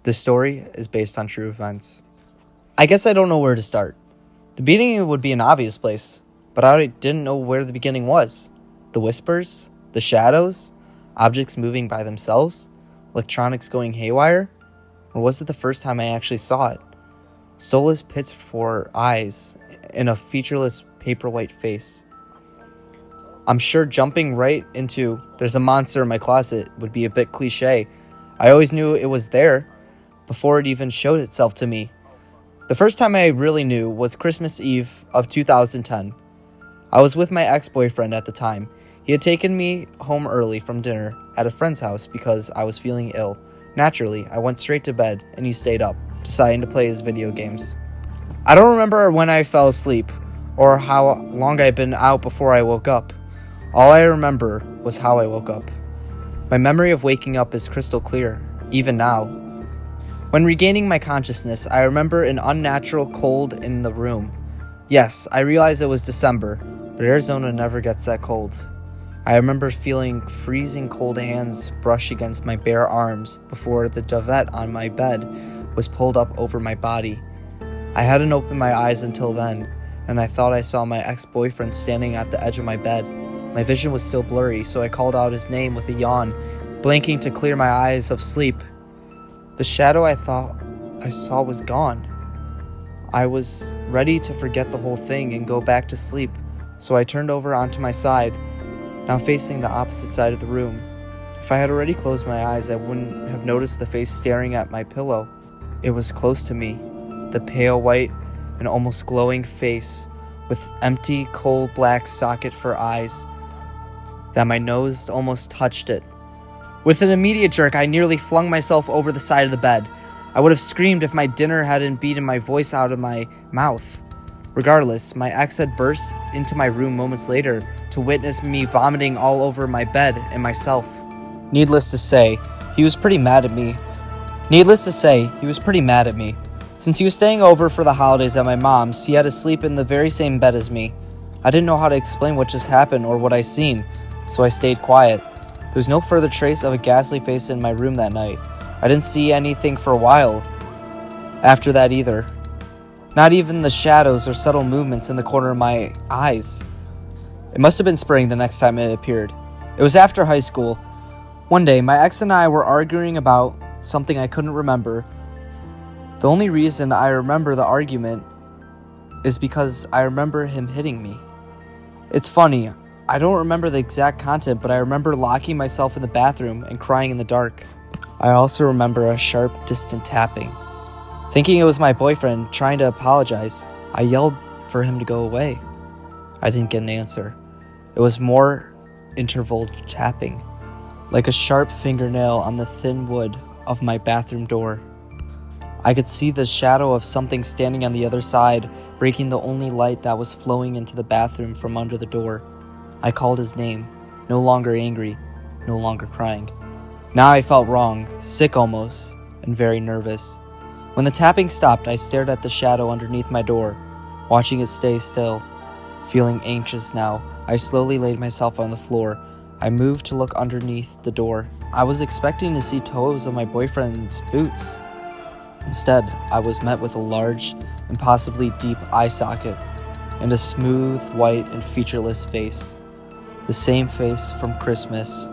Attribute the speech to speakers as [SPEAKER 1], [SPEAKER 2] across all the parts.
[SPEAKER 1] This story is based on true events. I guess I don't know where to start. The beginning would be an obvious place, but I didn't know where the beginning was. The whispers? The shadows? Objects moving by themselves? Electronics going haywire? Or was it the first time I actually saw it? Soulless pits for eyes in a featureless paperwhite face. I'm sure jumping right into "there's a monster in my closet" would be a bit cliche. I always knew it was there before it even showed itself to me. The first time I really knew was Christmas Eve of 2010. I was with my ex-boyfriend at the time. He had taken me home early from dinner at a friend's house because I was feeling ill. Naturally, I went straight to bed and he stayed up, deciding to play his video games. I don't remember when I fell asleep or how long I'd been out before I woke up. All I remember was how I woke up. My memory of waking up is crystal clear, even now. When regaining my consciousness, I remember an unnatural cold in the room. Yes, I realize it was December, but Arizona never gets that cold. I remember feeling freezing cold hands brush against my bare arms before the duvet on my bed was pulled up over my body. I hadn't opened my eyes until then, and I thought I saw my ex-boyfriend standing at the edge of my bed. My vision was still blurry, so I called out his name with a yawn, blinking to clear my eyes of sleep. The shadow I thought I saw was gone. I was ready to forget the whole thing and go back to sleep, so I turned over onto my side, now facing the opposite side of the room. If I had already closed my eyes, I wouldn't have noticed the face staring at my pillow. It was close to me, the pale white and almost glowing face with empty coal black socket for eyes that my nose almost touched it. With an immediate jerk, I nearly flung myself over the side of the bed. I would have screamed if my dinner hadn't beaten my voice out of my mouth. Regardless, my ex had burst into my room moments later to witness me vomiting all over my bed and myself. Needless to say, he was pretty mad at me. Since he was staying over for the holidays at my mom's, he had to sleep in the very same bed as me. I didn't know how to explain what just happened or what I seen, so I stayed quiet. There was no further trace of a ghastly face in my room that night. I didn't see anything for a while after that either. Not even the shadows or subtle movements in the corner of my eyes. It must have been spring the next time it appeared. It was after high school. One day, my ex and I were arguing about something I couldn't remember. The only reason I remember the argument is because I remember him hitting me. It's funny, I don't remember the exact content, but I remember locking myself in the bathroom and crying in the dark. I also remember a sharp, distant tapping. Thinking it was my boyfriend trying to apologize, I yelled for him to go away. I didn't get an answer. It was more interval tapping, like a sharp fingernail on the thin wood of my bathroom door. I could see the shadow of something standing on the other side, breaking the only light that was flowing into the bathroom from under the door. I called his name, no longer angry, no longer crying. Now I felt wrong, sick almost, and very nervous. When the tapping stopped, I stared at the shadow underneath my door, watching it stay still. Feeling anxious now, I slowly laid myself on the floor. I moved to look underneath the door. I was expecting to see toes of my boyfriend's boots. Instead, I was met with a large, impossibly deep eye socket and a smooth, white, and featureless face. The same face from Christmas,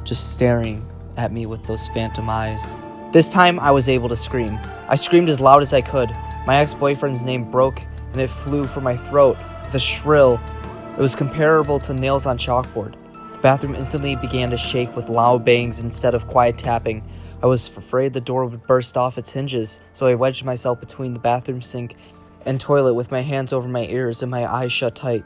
[SPEAKER 1] just staring at me with those phantom eyes. This time, I was able to scream. I screamed as loud as I could. My ex-boyfriend's name broke, and it flew from my throat with a shrill. It was comparable to nails on chalkboard. The bathroom instantly began to shake with loud bangs instead of quiet tapping. I was afraid the door would burst off its hinges, so I wedged myself between the bathroom sink and toilet with my hands over my ears and my eyes shut tight.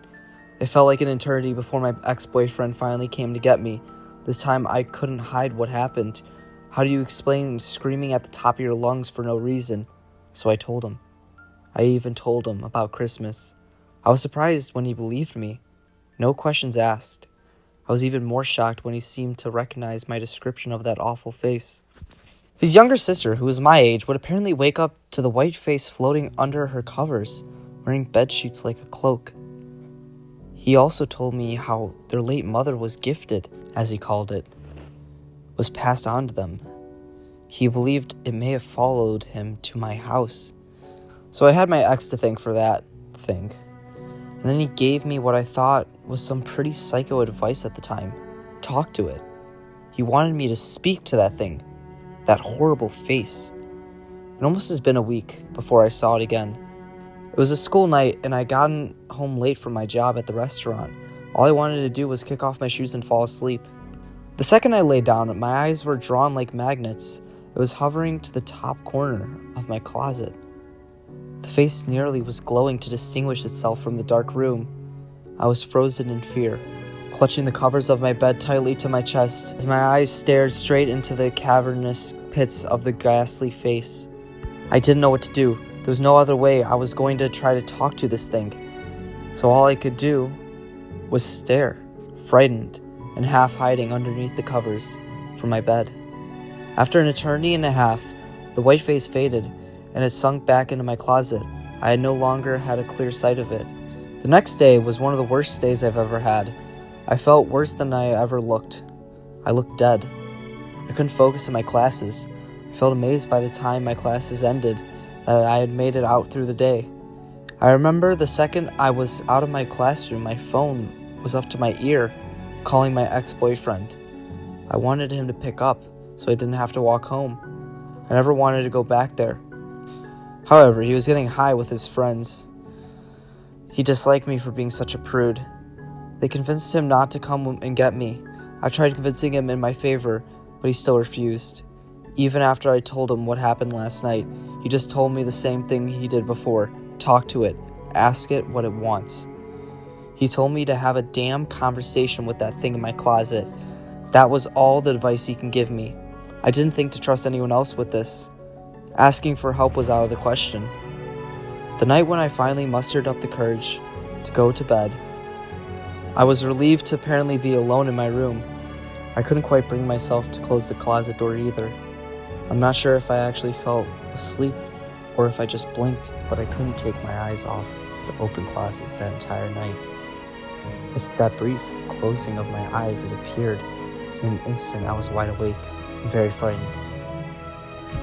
[SPEAKER 1] It felt like an eternity before my ex-boyfriend finally came to get me. This time I couldn't hide what happened. How do you explain screaming at the top of your lungs for no reason? So I told him. I even told him about Christmas. I was surprised when he believed me. No questions asked. I was even more shocked when he seemed to recognize my description of that awful face. His younger sister, who was my age, would apparently wake up to the white face floating under her covers, wearing bedsheets like a cloak. He also told me how their late mother was gifted, as he called it, was passed on to them. He believed it may have followed him to my house. So I had my ex to thank for that thing. And then he gave me what I thought was some pretty psycho advice at the time. Talk to it. He wanted me to speak to that thing. That horrible face. It almost has been a week before I saw it again. It was a school night and I'd gotten home late from my job at the restaurant. All I wanted to do was kick off my shoes and fall asleep. The second I lay down, my eyes were drawn like magnets. It was hovering to the top corner of my closet. The face nearly was glowing to distinguish itself from the dark room. I was frozen in fear, clutching the covers of my bed tightly to my chest as my eyes stared straight into the cavernous pits of the ghastly face. I didn't know what to do. There was no other way. I was going to try to talk to this thing. So all I could do was stare, frightened and half hiding underneath the covers from my bed. After an eternity and a half, the white face faded and it sunk back into my closet. I had no longer had a clear sight of it. The next day was one of the worst days I've ever had. I felt worse than I ever looked. I looked dead. I couldn't focus in my classes. I felt amazed by the time my classes ended that I had made it out through the day. I remember the second I was out of my classroom, my phone was up to my ear, calling my ex-boyfriend. I wanted him to pick up so I didn't have to walk home. I never wanted to go back there. However, he was getting high with his friends. He disliked me for being such a prude. They convinced him not to come and get me. I tried convincing him in my favor, but he still refused. Even after I told him what happened last night, he just told me the same thing he did before. Talk to it. Ask it what it wants. He told me to have a damn conversation with that thing in my closet. That was all the advice he can give me. I didn't think to trust anyone else with this. Asking for help was out of the question. The night when I finally mustered up the courage to go to bed, I was relieved to apparently be alone in my room. I couldn't quite bring myself to close the closet door either. I'm not sure if I actually fell asleep or if I just blinked, but I couldn't take my eyes off the open closet that entire night. With that brief closing of my eyes, it appeared. In an instant, I was wide awake and very frightened.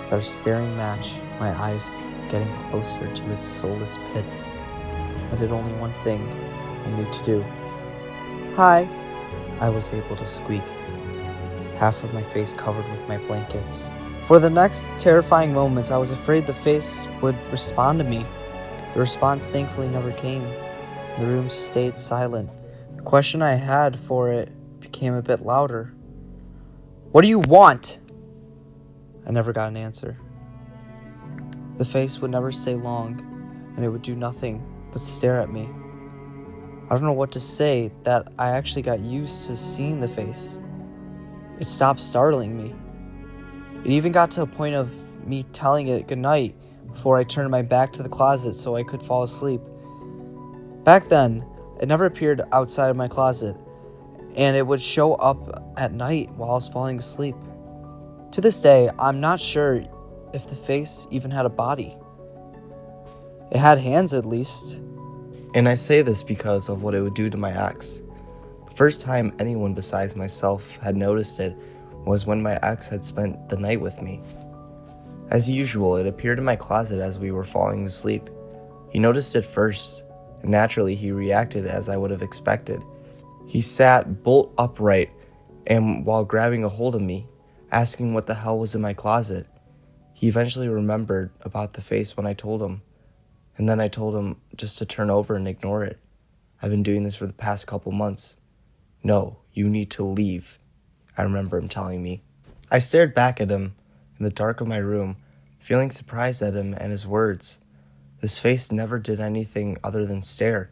[SPEAKER 1] With our staring match, my eyes getting closer to its soulless pits, I did only one thing I knew to do. "Hi," I was able to squeak, half of my face covered with my blankets. For the next terrifying moments, I was afraid the face would respond to me. The response thankfully never came. The room stayed silent. The question I had for it became a bit louder. "What do you want?" I never got an answer. The face would never stay long, and it would do nothing but stare at me. I don't know what to say that I actually got used to seeing the face. It stopped startling me. It even got to a point of me telling it goodnight before I turned my back to the closet so I could fall asleep. Back then, it never appeared outside of my closet, and it would show up at night while I was falling asleep. To this day, I'm not sure if the face even had a body. It had hands at least. And I say this because of what it would do to my ex. The first time anyone besides myself had noticed it was when my ex had spent the night with me. As usual, it appeared in my closet as we were falling asleep. He noticed it first, and naturally he reacted as I would have expected. He sat bolt upright, and while grabbing a hold of me, asking what the hell was in my closet. He eventually remembered about the face when I told him, and then I told him just to turn over and ignore it. I've been doing this for the past couple months. "No, you need to leave," I remember him telling me. I stared back at him in the dark of my room, feeling surprised at him and his words. This face never did anything other than stare,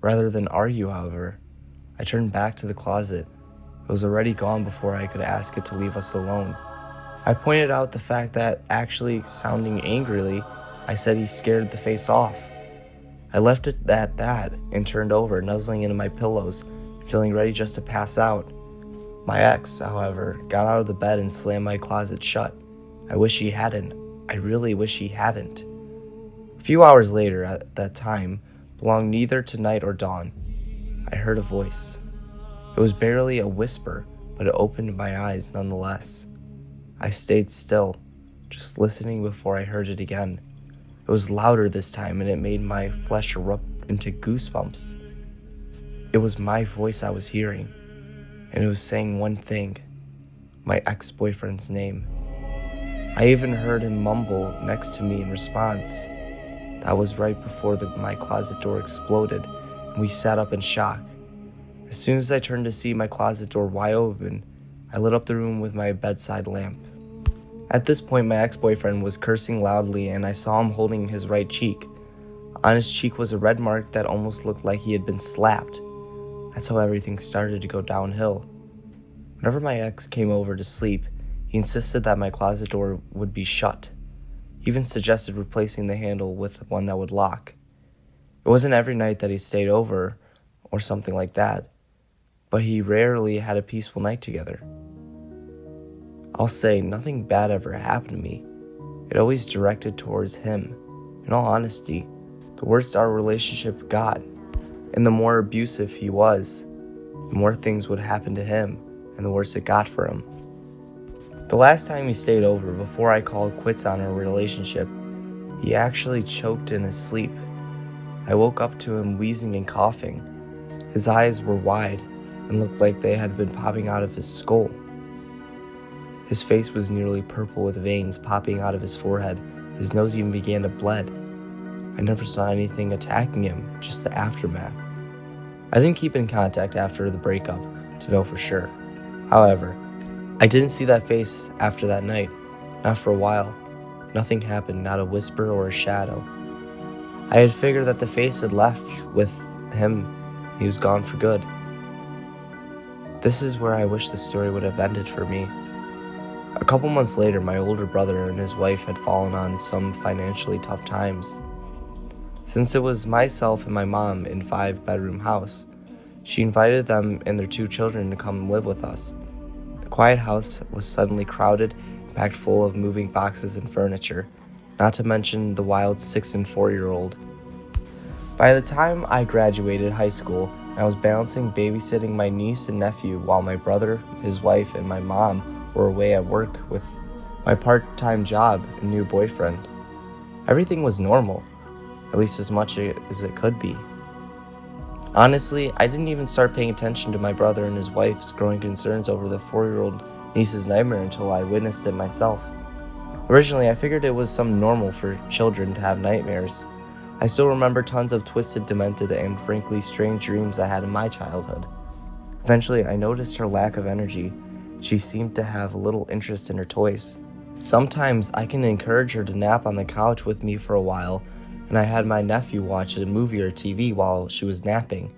[SPEAKER 1] rather than argue, however. I turned back to the closet. It was already gone before I could ask it to leave us alone. I pointed out the fact that, actually sounding angrily, I said he scared the face off. I left it at that and turned over, nuzzling into my pillows, feeling ready just to pass out. My ex, however, got out of the bed and slammed my closet shut. I wish he hadn't. I really wish he hadn't. A few hours later, at that time, belonged neither to night or dawn, I heard a voice. It was barely a whisper, but it opened my eyes nonetheless. I stayed still, just listening before I heard it again. It was louder this time, and it made my flesh erupt into goosebumps. It was my voice I was hearing, and it was saying one thing: my ex-boyfriend's name. I even heard him mumble next to me in response. That was right before my closet door exploded, and we sat up in shock. As soon as I turned to see my closet door wide open, I lit up the room with my bedside lamp. At this point, my ex-boyfriend was cursing loudly, and I saw him holding his right cheek. On his cheek was a red mark that almost looked like he had been slapped. That's how everything started to go downhill. Whenever my ex came over to sleep, he insisted that my closet door would be shut. He even suggested replacing the handle with one that would lock. It wasn't every night that he stayed over or something like that, but he rarely had a peaceful night together. I'll say nothing bad ever happened to me. It always directed towards him. In all honesty, the worse our relationship got, and the more abusive he was, the more things would happen to him, and the worse it got for him. The last time he stayed over, before I called quits on our relationship, he actually choked in his sleep. I woke up to him wheezing and coughing. His eyes were wide and looked like they had been popping out of his skull. His face was nearly purple with veins popping out of his forehead. His nose even began to bleed. I never saw anything attacking him, just the aftermath. I didn't keep in contact after the breakup to know for sure. However, I didn't see that face after that night, not for a while. Nothing happened, not a whisper or a shadow. I had figured that the face had left with him. He was gone for good. This is where I wish the story would have ended for me. A couple months later, my older brother and his wife had fallen on some financially tough times. Since it was myself and my mom in a 5-bedroom house, she invited them and their 2 children to come live with us. The quiet house was suddenly crowded and packed full of moving boxes and furniture, not to mention the wild 6 and 4-year-old. By the time I graduated high school, I was balancing babysitting my niece and nephew while my brother, his wife, and my mom were away at work with my part-time job and new boyfriend. Everything was normal, at least as much as it could be. Honestly, I didn't even start paying attention to my brother and his wife's growing concerns over the 4-year-old niece's nightmare until I witnessed it myself. Originally, I figured it was some normal for children to have nightmares. I still remember tons of twisted, demented, and frankly strange dreams I had in my childhood. Eventually, I noticed her lack of energy. She seemed to have little interest in her toys. Sometimes I can encourage her to nap on the couch with me for a while, and I had my nephew watch a movie or TV while she was napping.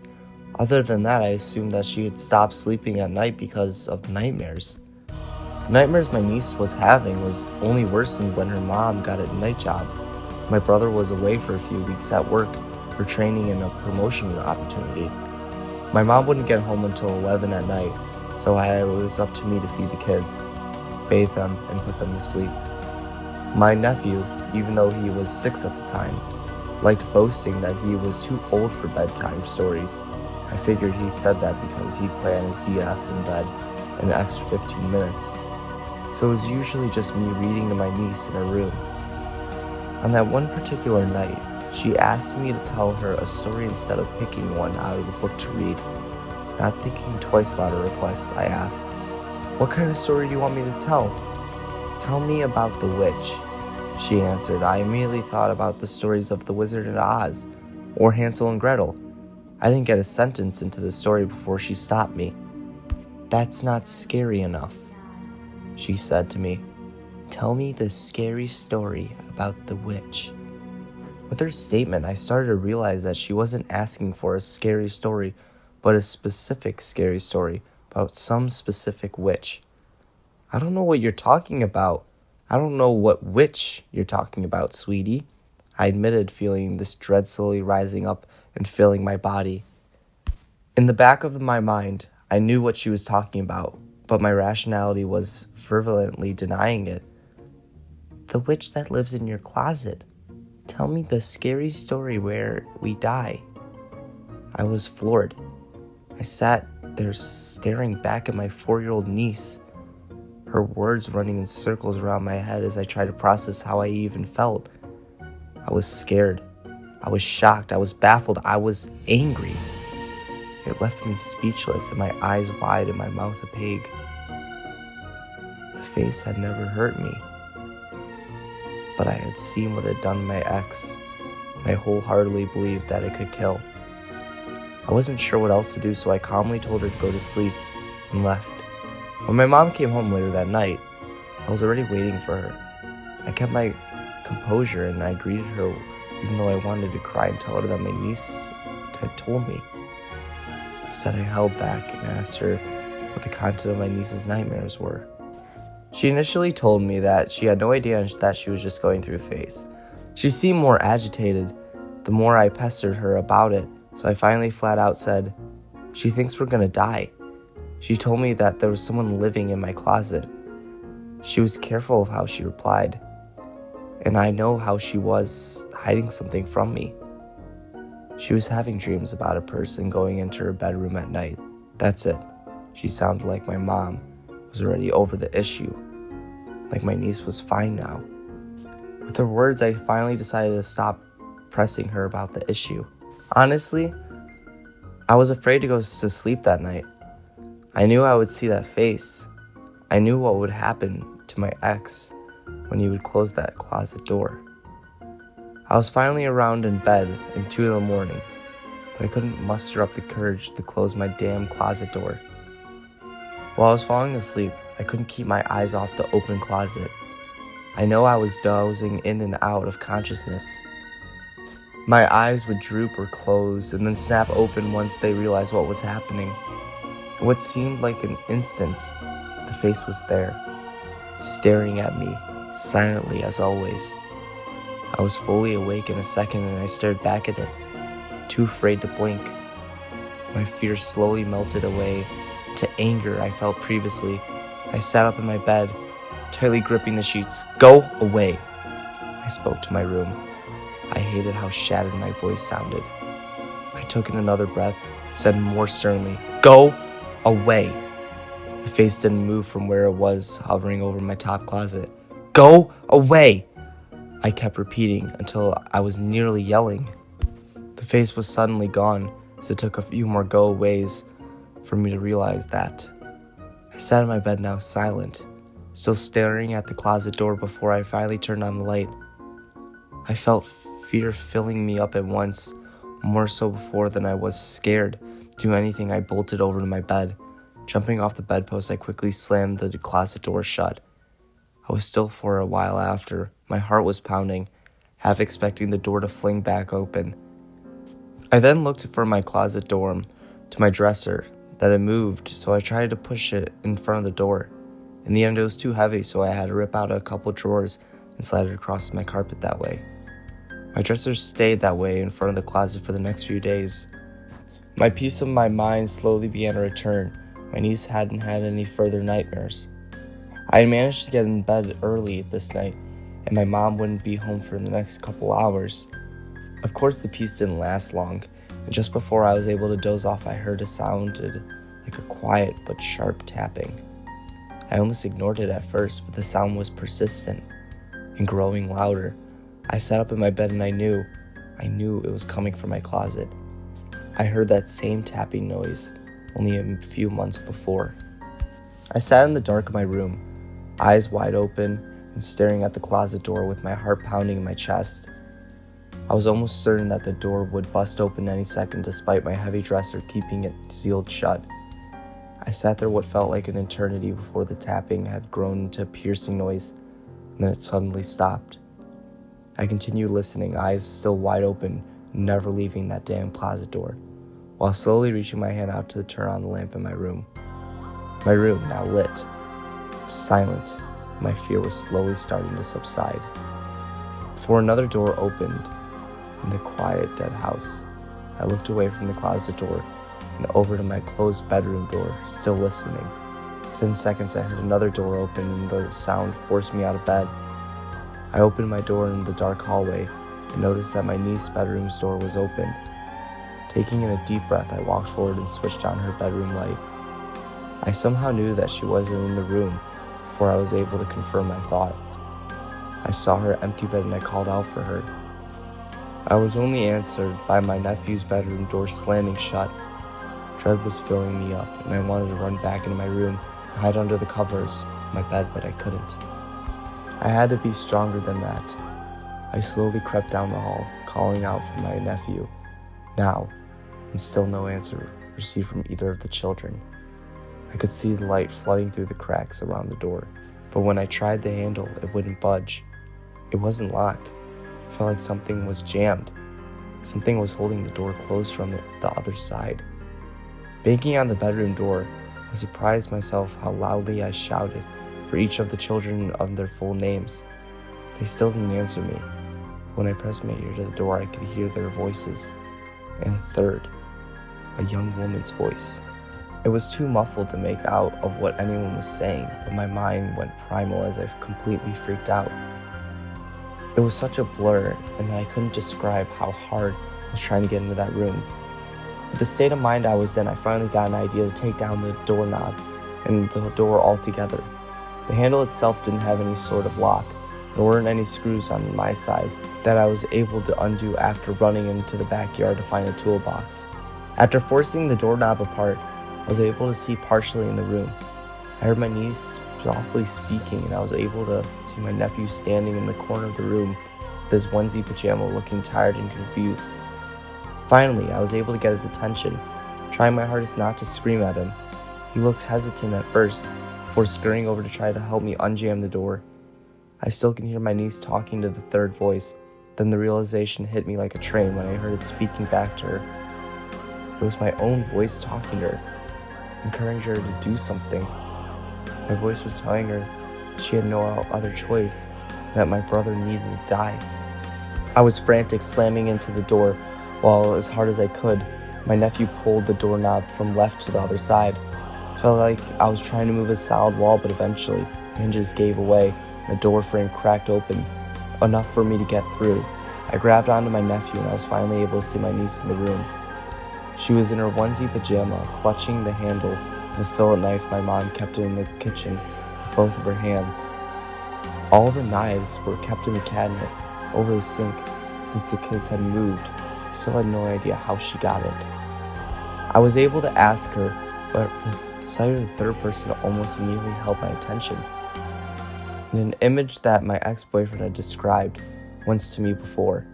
[SPEAKER 1] Other than that, I assumed that she had stopped sleeping at night because of the nightmares. The nightmares my niece was having was only worsened when her mom got a night job. My brother was away for a few weeks at work for training and a promotion opportunity. My mom wouldn't get home until 11 at night, so it was up to me to feed the kids, bathe them, and put them to sleep. My nephew, even though he was 6 at the time, liked boasting that he was too old for bedtime stories. I figured he said that because he'd play on his DS in bed an extra 15 minutes. So it was usually just me reading to my niece in her room. On that one particular night, she asked me to tell her a story instead of picking one out of the book to read. Not thinking twice about her request, I asked, "What kind of story do you want me to tell?" "Tell me about the witch," she answered. I immediately thought about the stories of The Wizard of Oz or Hansel and Gretel. I didn't get a sentence into the story before she stopped me. "That's not scary enough," she said to me. "Tell me the scary story about the witch." With her statement, I started to realize that she wasn't asking for a scary story, but a specific scary story about some specific witch. "I don't know what you're talking about. I don't know what witch you're talking about, sweetie," I admitted, feeling this dread slowly rising up and filling my body. In the back of my mind, I knew what she was talking about, but my rationality was fervently denying it. "The witch that lives in your closet. Tell me the scary story where we die." I was floored. I sat there staring back at my 4-year-old niece. her words running in circles around my head as I tried to process how I even felt. I was scared. I was shocked. I was baffled. I was angry. It left me speechless and my eyes wide and my mouth opaque. The face had never hurt me, but I had seen what it had done to my ex, and I wholeheartedly believed that it could kill. I wasn't sure what else to do, so I calmly told her to go to sleep and left. When my mom came home later that night, I was already waiting for her. I kept my composure and I greeted her even though I wanted to cry and tell her that my niece had told me. Instead, I held back and asked her what the content of my niece's nightmares were. She initially told me that she had no idea and that she was just going through a phase. She seemed more agitated the more I pestered her about it, so I finally flat out said, "She thinks we're gonna die. She told me that there was someone living in my closet." She was careful of how she replied, and I know how she was hiding something from me. She was having dreams about a person going into her bedroom at night. That's it. She sounded like my mom was already over the issue, like my niece was fine now. With her words, I finally decided to stop pressing her about the issue. Honestly, I was afraid to go to sleep that night. I knew I would see that face. I knew what would happen to my ex when he would close that closet door. I was finally around in bed in 2 a.m, but I couldn't muster up the courage to close my damn closet door. While I was falling asleep, I couldn't keep my eyes off the open closet. I know I was dozing in and out of consciousness. My eyes would droop or close and then snap open once they realized what was happening. In what seemed like an instant, the face was there, staring at me, silently as always. I was fully awake in a second and I stared back at it, too afraid to blink. My fear slowly melted away to anger I felt previously. I sat up in my bed, tightly gripping the sheets. "Go away!" I spoke to my room. I hated how shattered my voice sounded. I took in another breath, said more sternly, "Go away!" The face didn't move from where it was, hovering over my top closet. "Go away!" I kept repeating until I was nearly yelling. The face was suddenly gone, so it took a few more go-aways for me to realize that. I sat in my bed now silent, still staring at the closet door before I finally turned on the light. I felt fear filling me up at once, more so before than I was scared. To do anything, I bolted over to my bed. Jumping off the bedpost, I quickly slammed the closet door shut. I was still for a while after. My heart was pounding, half expecting the door to fling back open. I then looked for my closet door to my dresser that had moved, so I tried to push it in front of the door. In the end, it was too heavy, so I had to rip out a couple drawers and slide it across my carpet that way. My dresser stayed that way in front of the closet for the next few days. My peace of my mind slowly began to return. My niece hadn't had any further nightmares. I had managed to get in bed early this night, and my mom wouldn't be home for the next couple hours. Of course, the peace didn't last long, and just before I was able to doze off, I heard a sounded like a quiet but sharp tapping. I almost ignored it at first, but the sound was persistent and growing louder. I sat up in my bed and I knew it was coming from my closet. I heard that same tapping noise only a few months before. I sat in the dark of my room, eyes wide open and staring at the closet door with my heart pounding in my chest. I was almost certain that the door would bust open any second despite my heavy dresser keeping it sealed shut. I sat there what felt like an eternity before the tapping had grown into a piercing noise, and then it suddenly stopped. I continued listening, eyes still wide open, never leaving that damn closet door, while slowly reaching my hand out to turn on the lamp in my room. My room, now lit, was silent, and my fear was slowly starting to subside. Before another door opened in the quiet, dead house, I looked away from the closet door and over to my closed bedroom door, still listening. Within seconds, I heard another door open and the sound forced me out of bed. I opened my door in the dark hallway and noticed that my niece's bedroom's door was open. Taking in a deep breath, I walked forward and switched on her bedroom light. I somehow knew that she wasn't in the room
[SPEAKER 2] before I was able to confirm my thought. I saw her empty bed and I called out for her. I was only answered by my nephew's bedroom door slamming shut. Dread was filling me up, and I wanted to run back into my room and hide under the covers of my bed, but I couldn't. I had to be stronger than that. I slowly crept down the hall, calling out for my nephew. Now, and still no answer received from either of the children. I could see the light flooding through the cracks around the door, but when I tried the handle, it wouldn't budge. It wasn't locked. I felt like something was jammed. Something was holding the door closed from the other side. Banging on the bedroom door, I surprised myself how loudly I shouted for each of the children of their full names. They still didn't answer me. When I pressed my ear to the door, I could hear their voices, and a third, a young woman's voice. It was too muffled to make out of what anyone was saying, but my mind went primal as I completely freaked out. It was such a blur, and that I couldn't describe how hard I was trying to get into that room. With the state of mind I was in, I finally got an idea to take down the doorknob and the door altogether. The handle itself didn't have any sort of lock. There weren't any screws on my side that I was able to undo after running into the backyard to find a toolbox. After forcing the doorknob apart, I was able to see partially in the room. I heard my niece softly speaking, and I was able to see my nephew standing in the corner of the room with his onesie pajama, looking tired and confused. Finally, I was able to get his attention, trying my hardest not to scream at him. He looked hesitant at first, before scurrying over to try to help me unjam the door. I still can hear my niece talking to the third voice. Then the realization hit me like a train when I heard it speaking back to her. It was my own voice talking to her, encouraging her to do something. My voice was telling her she had no other choice, that my brother needed to die. I was frantic, slamming into the door, while as hard as I could, my nephew pulled the doorknob from left to the other side. It felt like I was trying to move a solid wall, but eventually the hinges gave away and the door frame cracked open, enough for me to get through. I grabbed onto my nephew and I was finally able to see my niece in the room. She was in her onesie pajama, clutching the handle of the fillet knife my mom kept in the kitchen with both of her hands. All the knives were kept in the cabinet over the sink since the kids had moved. I still had no idea how she got it. I was able to ask her, but the sight of the third person almost immediately held my attention. In an image that my ex-boyfriend had described once to me before,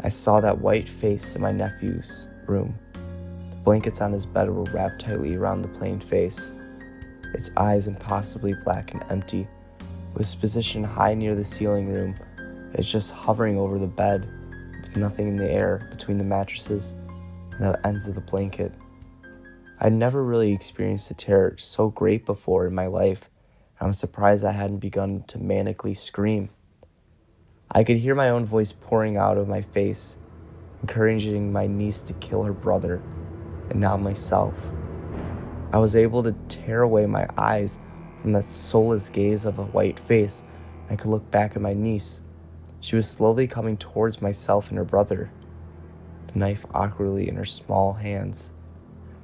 [SPEAKER 2] I saw that white face in my nephew's room. The blankets on his bed were wrapped tightly around the plain face. Its eyes impossibly black and empty. It was positioned high near the ceiling room. It's just hovering over the bed, with nothing in the air between the mattresses and the ends of the blanket. I'd never really experienced a terror so great before in my life, and I'm surprised I hadn't begun to manically scream. I could hear my own voice pouring out of my face, encouraging my niece to kill her brother, and now myself. I was able to tear away my eyes from that soulless gaze of a white face, and I could look back at my niece. She was slowly coming towards myself and her brother, the knife awkwardly in her small hands.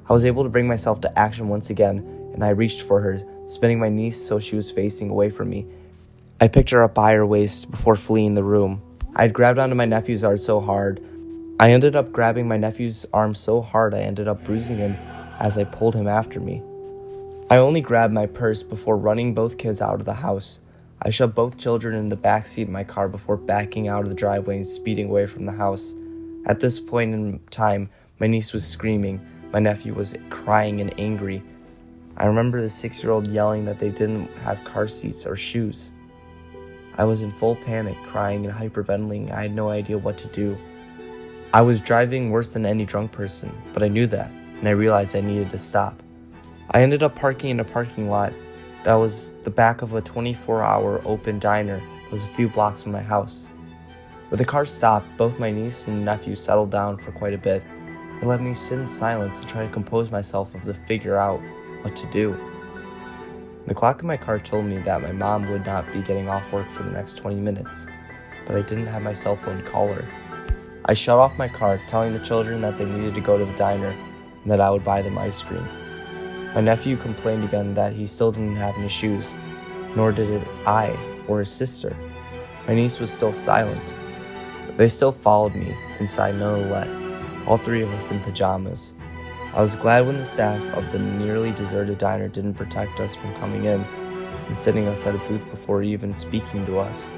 [SPEAKER 2] I was able to bring myself to action once again, and I reached for her, spinning my niece so she was facing away from me. I picked her up by her waist before fleeing the room. I had grabbed onto my nephew's arm so hard. I ended up bruising him as I pulled him after me. I only grabbed my purse before running both kids out of the house. I shoved both children in the back seat of my car before backing out of the driveway and speeding away from the house. At this point in time, my niece was screaming. My nephew was crying and angry. I remember the 6-year-old yelling that they didn't have car seats or shoes. I was in full panic, crying and hyperventilating. I had no idea what to do. I was driving worse than any drunk person, but I knew that, and I realized I needed to stop. I ended up parking in a parking lot that was the back of a 24-hour open diner that was a few blocks from my house. With the car stopped, both my niece and nephew settled down for quite a bit. They let me sit in silence and try to compose myself to figure out what to do. The clock in my car told me that my mom would not be getting off work for the next 20 minutes, but I didn't have my cell phone to call her. I shut off my car, telling the children that they needed to go to the diner and that I would buy them ice cream. My nephew complained again that he still didn't have any shoes. nor did I or his sister. My niece was still silent. They still followed me inside nonetheless, all three of us in pajamas. I was glad when the staff of the nearly deserted diner didn't protect us from coming in and sitting us at a booth before even speaking to us.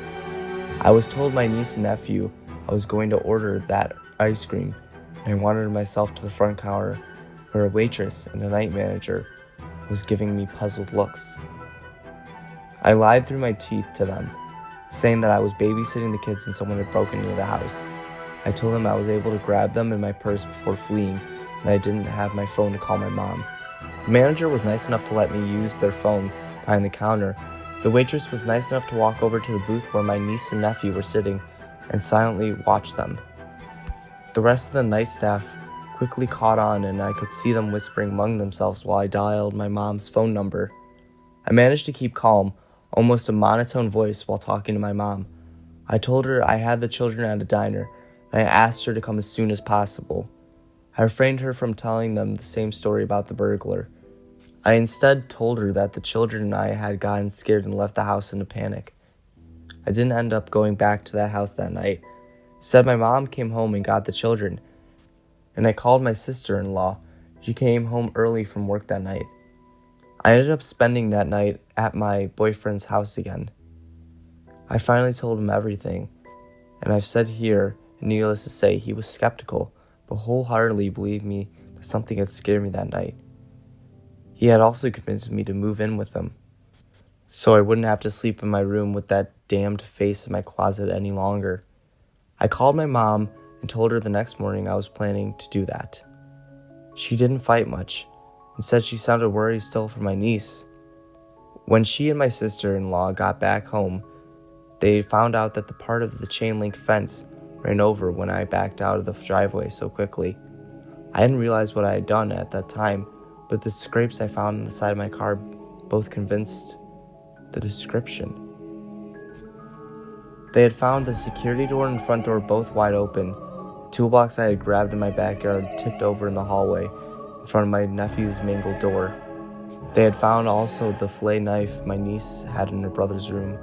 [SPEAKER 2] I was told my niece and nephew I was going to order that ice cream, and I wandered myself to the front counter where a waitress and a night manager was giving me puzzled looks. I lied through my teeth to them, saying that I was babysitting the kids and someone had broken into the house. I told them I was able to grab them in my purse before fleeing, and I didn't have my phone to call my mom. The manager was nice enough to let me use their phone behind the counter. The waitress was nice enough to walk over to the booth where my niece and nephew were sitting and silently watch them. The rest of the night staff quickly caught on, and I could see them whispering among themselves while I dialed my mom's phone number. I managed to keep calm, almost a monotone voice while talking to my mom. I told her I had the children at a diner, and I asked her to come as soon as possible. I refrained her from telling them the same story about the burglar. I instead told her that the children and I had gotten scared and left the house in a panic. I didn't end up going back to that house that night. Instead, my mom came home and got the children, and I called my sister-in-law. She came home early from work that night. I ended up spending that night at my boyfriend's house again. I finally told him everything, and I've said here, and needless to say, he was skeptical, but wholeheartedly believed me that something had scared me that night. He had also convinced me to move in with him, so I wouldn't have to sleep in my room with that damned face in my closet any longer. I called my mom and told her the next morning I was planning to do that. She didn't fight much, and said she sounded worried still for my niece. When she and my sister-in-law got back home, they found out that the part of the chain-link fence ran over when I backed out of the driveway so quickly. I hadn't realized what I had done at that time, but the scrapes I found on the side of my car both convinced the description. They had found the security door and front door both wide open. The toolbox I had grabbed in my backyard tipped over in the hallway in front of my nephew's mangled door. They had found also the fillet knife my niece had in her brother's room.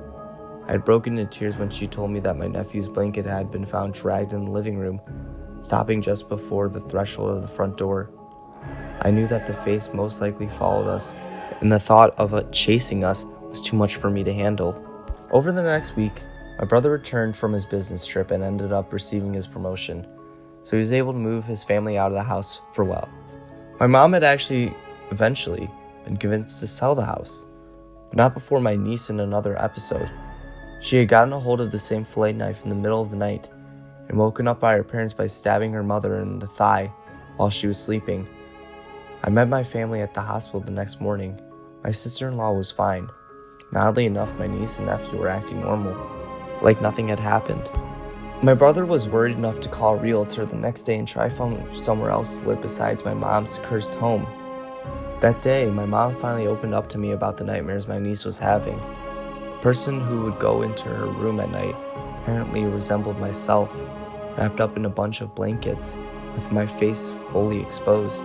[SPEAKER 2] I had broken into tears when she told me that my nephew's blanket had been found dragged in the living room, stopping just before the threshold of the front door. I knew that the face most likely followed us, and the thought of it chasing us was too much for me to handle. Over the next week, my brother returned from his business trip and ended up receiving his promotion, so he was able to move his family out of the house for well. My mom had actually eventually been convinced to sell the house, but not before my niece in another episode. She had gotten a hold of the same fillet knife in the middle of the night and woken up by her parents by stabbing her mother in the thigh while she was sleeping. I met my family at the hospital the next morning. My sister-in-law was fine. And oddly enough, my niece and nephew were acting normal, like nothing had happened. My brother was worried enough to call a realtor the next day and try to find somewhere else to live besides my mom's cursed home. That day, my mom finally opened up to me about the nightmares my niece was having. The person who would go into her room at night apparently resembled myself, wrapped up in a bunch of blankets, with my face fully exposed.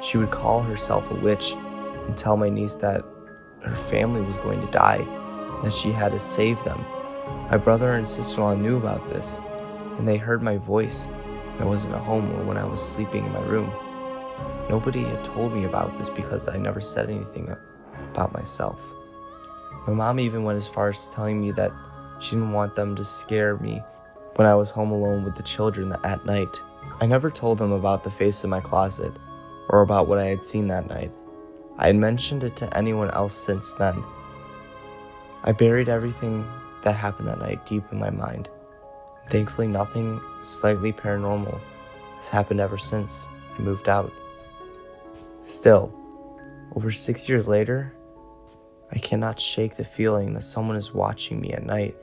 [SPEAKER 2] She would call herself a witch and tell my niece that her family was going to die and that she had to save them. My brother and sister-in-law knew about this, and they heard my voice when I wasn't at home or when I was sleeping in my room. Nobody had told me about this because I never said anything about myself. My mom even went as far as telling me that she didn't want them to scare me when I was home alone with the children at night. I never told them about the face in my closet or about what I had seen that night. I had mentioned it to anyone else since then. I buried everything that happened that night deep in my mind. Thankfully, nothing slightly paranormal has happened ever since I moved out. Still, over 6 years later, I cannot shake the feeling that someone is watching me at night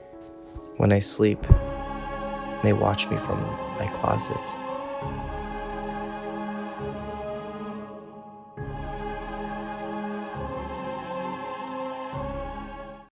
[SPEAKER 2] when I sleep, and they watch me from my closet.